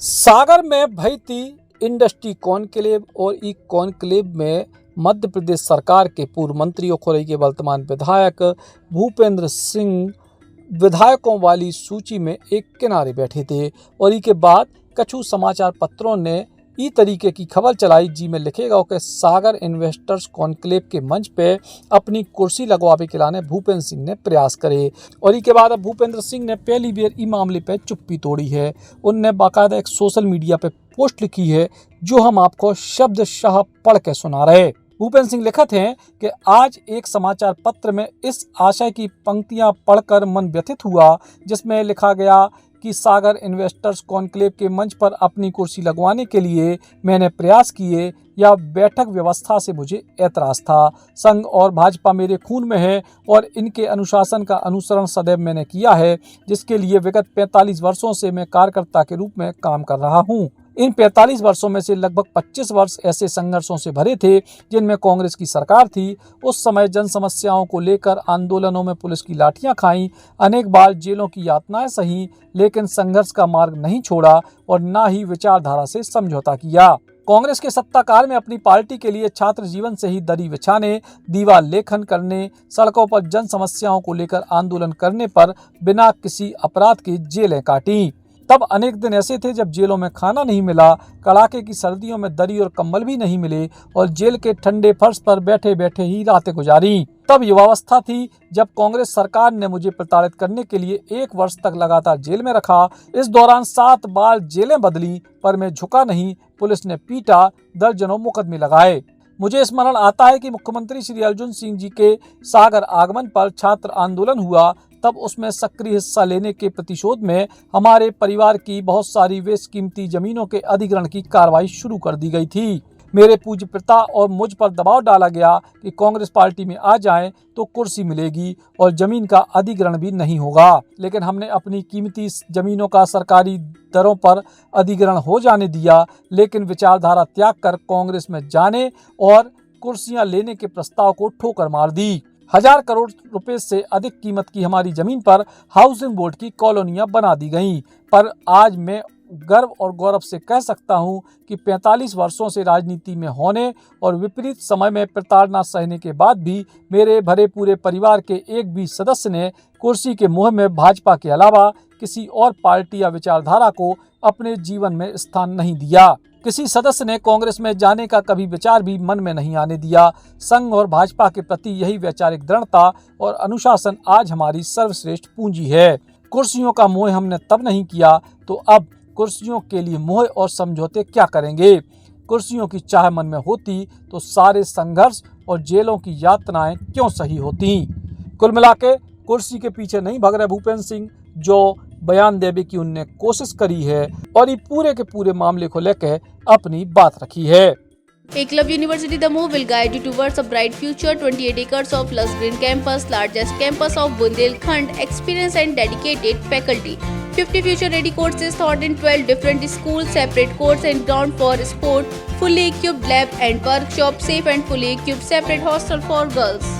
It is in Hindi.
सागर में भई थी इंडस्ट्री कॉन्क्लेव और ई कॉन्क्लेव में मध्य प्रदेश सरकार के पूर्व मंत्री और खुरई के वर्तमान विधायक भूपेंद्र सिंह विधायकों वाली सूची में एक किनारे बैठे थे और ई के बाद कछु समाचार पत्रों ने ई तरीके की खबर चलाई जी में लिखेगा कि सागर इन्वेस्टर्स कॉन्क्लेव के मंच पे अपनी कुर्सी लगवावे के लाने भूपेंद्र सिंह ने प्रयास करे और ई के बाद अब भूपेंद्र सिंह ने पहली बार ई मामले पे चुप्पी तोड़ी है। उनने बाकायदा एक सोशल मीडिया पे पोस्ट लिखी है जो हम आपको शब्दशः पढ़ के सुना रहे। भूपेंद्र सिंह लिखत हैं कि आज एक समाचार पत्र में इस आशय की पंक्तियां पढ़कर मन व्यथित हुआ जिसमें लिखा गया कि सागर इन्वेस्टर्स कॉन्क्लेव के मंच पर अपनी कुर्सी लगवाने के लिए मैंने प्रयास किए या बैठक व्यवस्था से मुझे ऐतराज था। संघ और भाजपा मेरे खून में है और इनके अनुशासन का अनुसरण सदैव मैंने किया है, जिसके लिए विगत 45 वर्षों से मैं कार्यकर्ता के रूप में काम कर रहा हूं। इन 45 वर्षों में से लगभग 25 वर्ष ऐसे संघर्षों से भरे थे जिनमें कांग्रेस की सरकार थी। उस समय जन समस्याओं को लेकर आंदोलनों में पुलिस की लाठियां खाई, अनेक बार जेलों की यातनाएं सही, लेकिन संघर्ष का मार्ग नहीं छोड़ा और न ही विचारधारा से समझौता किया। कांग्रेस के सत्ताकाल में अपनी पार्टी के लिए छात्र जीवन से ही दरी बिछाने, दीवार लेखन करने, सड़कों पर जन समस्याओं को लेकर आंदोलन करने पर बिना किसी अपराध के जेलें काटी। तब अनेक दिन ऐसे थे जब जेलों में खाना नहीं मिला, कड़ाके की सर्दियों में दरी और कंबल भी नहीं मिले और जेल के ठंडे फर्श पर बैठे बैठे ही रातें गुजारी। तब युवावस्था थी जब कांग्रेस सरकार ने मुझे प्रताड़ित करने के लिए 1 वर्ष तक लगातार जेल में रखा। इस दौरान 7 बार जेलें बदली पर मैं झुका नहीं। पुलिस ने पीटा, दर्जनों मुकदमे लगाए। मुझे स्मरण आता है कि मुख्यमंत्री श्री अर्जुन सिंह जी के सागर आगमन पर छात्र आंदोलन हुआ। तब उसमें सक्रिय हिस्सा लेने के प्रतिशोध में हमारे परिवार की बहुत सारी बेशकीमती जमीनों के अधिग्रहण की कार्रवाई शुरू कर दी गई थी। मेरे पूज्य पिता और मुझ पर दबाव डाला गया कि कांग्रेस पार्टी में आ जाएं तो कुर्सी मिलेगी और जमीन का अधिग्रहण भी नहीं होगा, लेकिन हमने अपनी कीमती जमीनों का सरकारी दरों पर अधिग्रहण हो जाने दिया, लेकिन विचारधारा त्याग कर कांग्रेस में जाने और कुर्सियां लेने के प्रस्ताव को ठोकर मार दी। 1000 करोड़ रुपए से अधिक कीमत की हमारी जमीन पर हाउसिंग बोर्ड की कॉलोनियां बना दी गईं। पर आज मैं गर्व और गौरव से कह सकता हूं कि 45 वर्षों से राजनीति में होने और विपरीत समय में प्रताड़ना सहने के बाद भी मेरे भरे पूरे परिवार के एक भी सदस्य ने कुर्सी के मोह में भाजपा के अलावा किसी और पार्टी या विचारधारा को अपने जीवन में स्थान नहीं दिया। किसी सदस्य ने कांग्रेस में जाने का कभी विचार भी मन में नहीं आने दिया। संघ और भाजपा के प्रति यही वैचारिक दृढ़ता और अनुशासन आज हमारी सर्वश्रेष्ठ पूंजी है। कुर्सियों का मोह हमने तब नहीं किया तो अब कुर्सियों के लिए मोह और समझौते क्या करेंगे। कुर्सियों की चाह मन में होती तो सारे संघर्ष और जेलों की यातनाएं क्यों सही होती। कुल मिला के कुर्सी के पीछे नहीं भाग रहे भूपेंद्र सिंह, जो बयान देवे की उनने कोशिश करी है और ये पूरे के पूरे मामले को लेकर अपनी बात रखी है। Eklavya University Damoh will guide you towards a bright future. 28 acres of lush green campus, largest campus of Bundelkhand, experienced and dedicated faculty. 50 future-ready courses taught in 12 different schools, separate courts and ground for sport, fully equipped lab and workshop, safe and fully equipped separate hostel for girls.